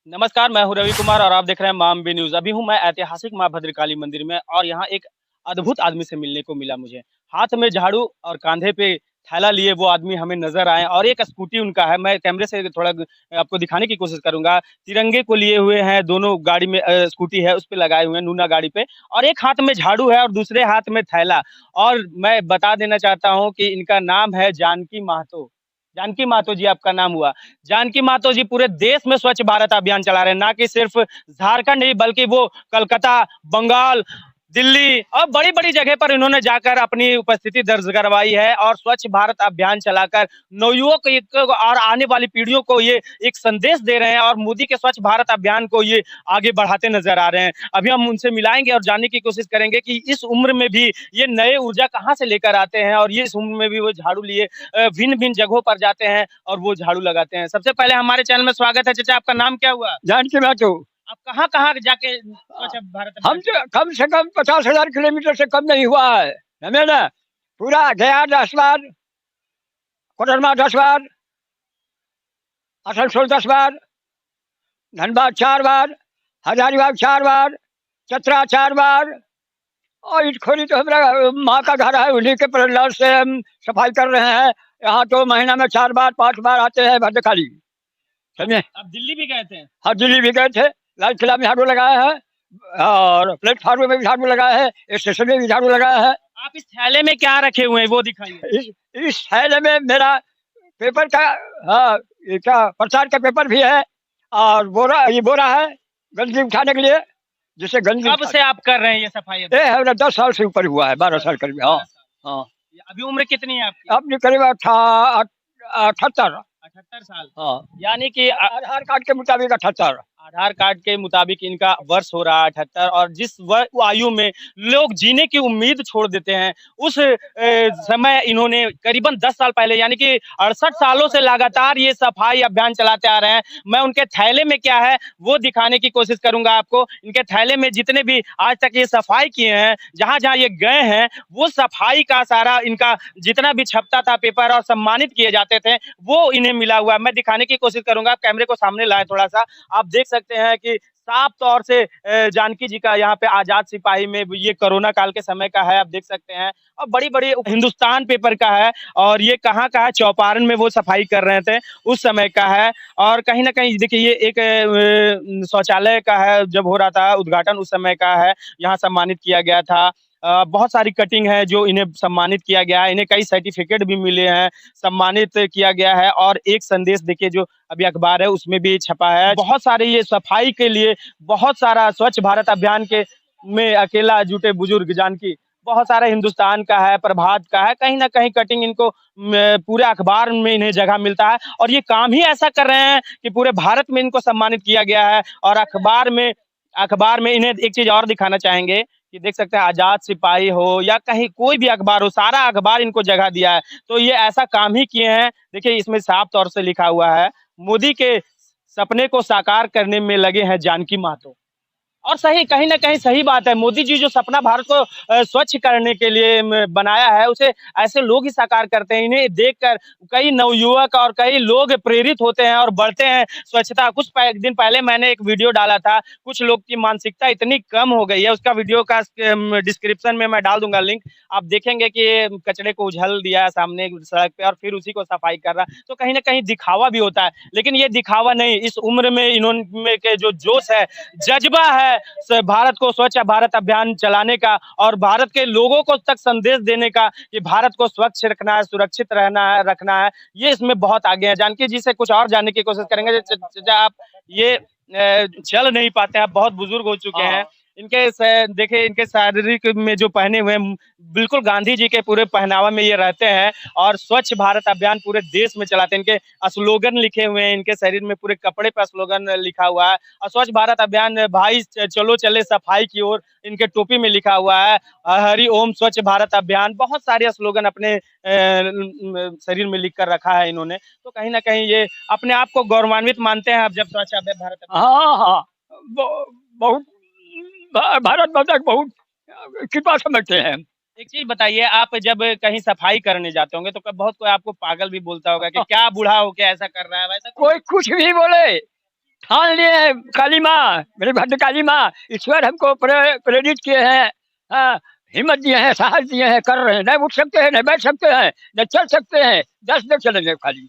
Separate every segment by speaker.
Speaker 1: नमस्कार, मैं हूँ रवि कुमार और आप देख रहे हैं मामबी न्यूज़। अभी हूँ मैं ऐतिहासिक माँ भद्रकाली मंदिर में और यहाँ एक अद्भुत आदमी से मिलने को मिला मुझे। हाथ में झाड़ू और कंधे पे थैला लिए वो आदमी हमें नज़र आए और एक स्कूटी उनका है। मैं कैमरे से थोड़ा आपको दिखाने की कोशिश करूँगा। तिरंगे को लिए हुए हैं, दोनों गाड़ी में स्कूटी है, उस पे लगाए हुए हैं, नूना गाड़ी पे और एक हाथ में झाड़ू है और दूसरे हाथ में थैला। और मैं बता देना चाहता हूँ कि इनका नाम है जानकी महतो। जानकी महतो जी आपका नाम हुआ। जानकी महतो जी पूरे देश में स्वच्छ भारत अभियान चला रहे हैं, ना कि सिर्फ झारखंड ही बल्कि वो कलकत्ता, बंगाल, दिल्ली और बड़ी-बड़ी जगह पर इन्होंने जाकर अपनी उपस्थिति दर्ज करवाई है और स्वच्छ भारत अभियान चलाकर नवयुवक और आने वाली पीढ़ियों को ये एक संदेश दे रहे हैं और मोदी के स्वच्छ भारत अभियान को ये आगे बढ़ाते नजर आ रहे हैं। अभी हम उनसे मिलाएंगे और जानने की कोशिश करेंगे कि इस उम्र में भी ये नए ऊर्जा कहाँ से लेकर आते हैं और ये इस उम्र में भी वो झाड़ू लिए भिन्न-भिन्न जगहों पर जाते हैं और वो झाड़ू लगाते हैं। सबसे पहले हमारे चैनल में स्वागत है। चाचा आपका नाम क्या हुआ?
Speaker 2: जानकी महतो।
Speaker 1: आप कहाँ-कहाँ जाके स्वच्छ भारत
Speaker 2: हम
Speaker 1: अभियान
Speaker 2: तो कम से कम 50,000 किलोमीटर से कम नहीं हुआ है, समझे ना। पूरा गया 10 बार, कोडरमा 10 बार, आसनसोल 10 बार, धनबाद 4 बार, हजारीबाग 4 बार, चतरा 4 बार और इटखोरी तो हमारा माँ का घर है, उन्हीं के प्रयास से हम सफाई कर रहे हैं। यहाँ तो महीना में 4 बार 5 बार आते हैं भद्रकाली, समझे।
Speaker 1: आप दिल्ली भी गए थे?
Speaker 2: हाँ, दिल्ली भी गए थे, लाल किला में झाड़ू लगाया है और प्लेटफार्म में भी झाड़ू लगाया है, स्टेशन में भी झाड़ू लगाया है।
Speaker 1: आप इस थैले में क्या रखे हुए हैं वो दिखाइए।
Speaker 2: इस थैले में मेरा पेपर का, हाँ, ये क्या प्रचार का पेपर भी है और ये बोरा है गंदगी उठाने के लिए, जिससे गंदगी
Speaker 1: कब से आप कर रहे हैं ये सफाई
Speaker 2: ये है 10 साल से ऊपर हुआ है, 12 साल करीब। हाँ हाँ।
Speaker 1: अभी उम्र कितनी है आपकी?
Speaker 2: अपनी करीब 78।
Speaker 1: 78 साल।
Speaker 2: हाँ,
Speaker 1: यानी कि
Speaker 2: आधार कार्ड के मुताबिक 78।
Speaker 1: आधार कार्ड के मुताबिक इनका वर्ष हो रहा है 78 और जिस आयु में लोग जीने की उम्मीद छोड़ देते हैं उस समय इन्होंने करीबन 10 साल पहले यानी कि 68 सालों से लगातार ये सफाई अभियान चलाते आ रहे हैं। मैं उनके थैले में क्या है वो दिखाने की कोशिश करूंगा आपको। इनके थैले में जितने भी आज तक ये सफाई किए हैं, जहां जहां ये गए हैं, वो सफाई का सारा इनका जितना भी छपता था पेपर और सम्मानित किए जाते थे वो इन्हें मिला हुआ है। मैं दिखाने की कोशिश करूंगा। आप कैमरे को सामने लाए थोड़ा सा, आप देख सकते हैं कि साफ तौर से जानकी जी का यहाँ पे आजाद सिपाही में ये कोरोना काल के समय का है, आप देख सकते हैं। और बड़ी-बड़ी हिंदुस्तान पेपर का है और ये कहाँ का है, चौपारण में वो सफाई कर रहे थे उस समय का है। और कहीं न कहीं देखिए ये एक शौचालय का है, जब हो रहा था उद्घाटन उस समय का है, यहाँ सम्मानित किया गया था। बहुत सारी कटिंग है जो इन्हें सम्मानित किया गया है, इन्हें कई सर्टिफिकेट भी मिले हैं, सम्मानित किया गया है और एक संदेश देखिए जो अभी अखबार है उसमें भी छपा है। बहुत सारे ये सफाई के लिए बहुत सारा स्वच्छ भारत अभियान के में अकेला जुटे बुजुर्ग जानकी, बहुत सारा हिंदुस्तान का है, प्रभात का है, कहीं न कहीं कटिंग इनको पूरे अखबार में इन्हें जगह मिलता है और ये काम ही ऐसा कर रहे हैं कि पूरे भारत में इनको सम्मानित किया गया है और अखबार में इन्हें एक चीज़ और दिखाना चाहेंगे कि देख सकते हैं आजाद सिपाही हो या कहीं कोई भी अखबार हो, सारा अखबार इनको जगह दिया है। तो ये ऐसा काम ही किए हैं। देखिए इसमें साफ तौर से लिखा हुआ है, मोदी के सपने को साकार करने में लगे हैं जानकी महतो। और सही कहीं न कहीं सही बात है। मोदी जी जो सपना भारत को स्वच्छ करने के लिए बनाया है, उसे ऐसे लोग ही साकार करते हैं। इन्हें देखकर कई नवयुवक और कई लोग प्रेरित होते हैं और बढ़ते हैं स्वच्छता। कुछ दिन पहले मैंने एक वीडियो डाला था, कुछ लोग की मानसिकता इतनी कम हो गई है, उसका वीडियो का डिस्क्रिप्शन में मैं डाल दूँगा लिंक। आप देखेंगे कि ये कचरे को उझल दिया है सामने सड़क पे और फिर उसी को सफाई कर रहा है। तो कहीं न कहीं दिखावा भी होता है, लेकिन ये दिखावा नहीं, इस उम्र में इन्होंने के जो जोश है, जज़्बा है भारत को स्वच्छ भारत अभियान चलाने का और भारत के लोगों को तक संदेश देने का कि भारत को स्वच्छ रखना है, सुरक्षित रखना है, ये इसमें बहुत आगे है। जानकी जी से कुछ और जानने की कोशिश करेंगे। चाचा आप ये चल नहीं पाते हैं, आप बहुत बुजुर्ग हो चुके हैं। देखिए इनके शारीरिक में जो पहने हुए बिल्कुल गांधी जी के पूरे पहनावा में ये रहते हैं और स्वच्छ भारत अभियान पूरे देश में चलाते हैं। इनके स्लोगन लिखे हुए हैं, इनके शरीर में पूरे कपड़े पर स्लोगन लिखा हुआ है और स्वच्छ भारत अभियान भाई चलो चले सफाई की ओर इनके टोपी में लिखा हुआ है, हरि ओम स्वच्छ भारत अभियान। बहुत सारे स्लोगन अपने शरीर में लिख कर रखा है इन्होंने। तो कहीं ना कहीं ये अपने आप को गौरवान्वित मानते हैं आप जब स्वच्छ भारत अभियान।
Speaker 2: हाँ हाँ, बहुत भारत माता बहुत कृपा समझते हैं।
Speaker 1: एक चीज बताइए, आप जब कहीं सफाई करने जाते होंगे तो बहुत कोई आपको पागल भी बोलता होगा कि क्या बूढ़ा हो के ऐसा कर रहा है, वैसा
Speaker 2: कोई कुछ भी बोले, ठान लिए हैं काली माँ, मेरी भद्र काली माँ, ईश्वर हमको प्रेरित किए हैं। हाँ, हिम्मत दिए हैं, साहस दिए हैं, कर रहे हैं। नहीं उठ सकते हैं, नहीं बैठ सकते हैं, नहीं चल सकते हैं, 10 दिन चलेंगे खाली।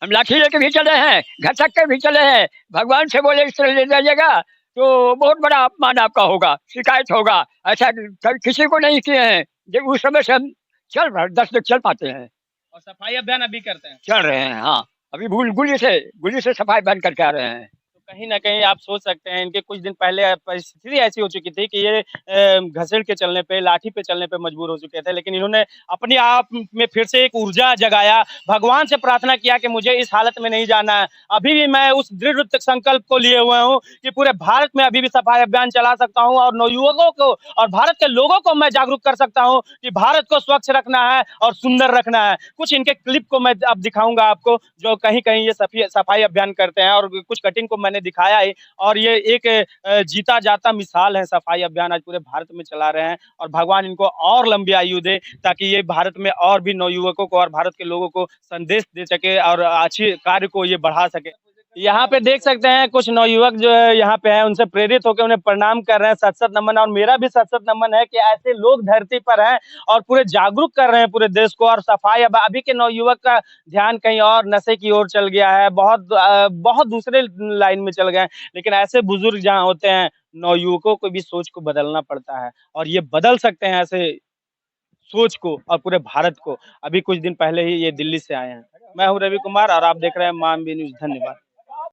Speaker 2: हम लाठी लेके भी चले हैं, घटक के भी चले हैं। भगवान से बोले इस तरह ले जाइएगा तो बहुत बड़ा अपमान आपका होगा, शिकायत होगा। ऐसा किसी को नहीं किए हैं। जब उस समय से हम चल रहे 10 दिन चल पाते हैं।
Speaker 1: और सफाई अभियान अभी करते हैं।
Speaker 2: चल रहे हैं, हाँ। अभी गुली से सफाई बंद करके आ रहे हैं।
Speaker 1: तो कहीं न कहीं आप सोच सकते हैं इनके कुछ दिन पहले परिस्थिति ऐसी हो चुकी थी कि ये घसीट के चलने पे, लाठी पे चलने पे मजबूर हो चुके थे। लेकिन इन्होंने अपने आप में फिर से एक ऊर्जा जगाया, भगवान से प्रार्थना किया कि मुझे इस हालत में नहीं जाना है। अभी भी मैं उस दृढ़ संकल्प को लिए हुए हूँ कि पूरे भारत में अभी भी सफाई अभियान चला सकता हूँ और नवयुवकों को और भारत के लोगों को मैं जागरूक कर सकता हूँ कि भारत को स्वच्छ रखना है और सुंदर रखना है। कुछ इनके क्लिप को मैं अब दिखाऊंगा आपको, जो कहीं-कहीं ये सफाई अभियान करते हैं और कुछ कटिंग को मैंने दिखाया है। और ये एक जीता जाता मिसाल है, सफाई अभियान आज पूरे भारत में चला रहे हैं और भगवान इनको और लंबी आयु दे ताकि ये भारत में और भी नवयुवकों को और भारत के लोगों को संदेश दे सके और अच्छे कार्य को ये बढ़ा सके। यहाँ पे देख सकते हैं कुछ नवयुवक जो है यहाँ पे हैं, उनसे प्रेरित होकर उन्हें प्रणाम कर रहे हैं, सत-सत नमन। और मेरा भी सत-सत नमन है कि ऐसे लोग धरती पर हैं और पूरे जागरूक कर रहे हैं पूरे देश को। और सफाई अब अभी के नवयुवक का ध्यान कहीं और नशे की ओर चल गया है, बहुत दूसरे लाइन में चल गए हैं। लेकिन ऐसे बुजुर्ग जहाँ होते हैं, नवयुवकों को भी सोच को बदलना पड़ता है और ये बदल सकते हैं ऐसे सोच को और पूरे भारत को। अभी कुछ दिन पहले ही ये दिल्ली से आए हैं। मैं हूँ रवि कुमार और आप देख रहे हैं मानवी न्यूज़। धन्यवाद।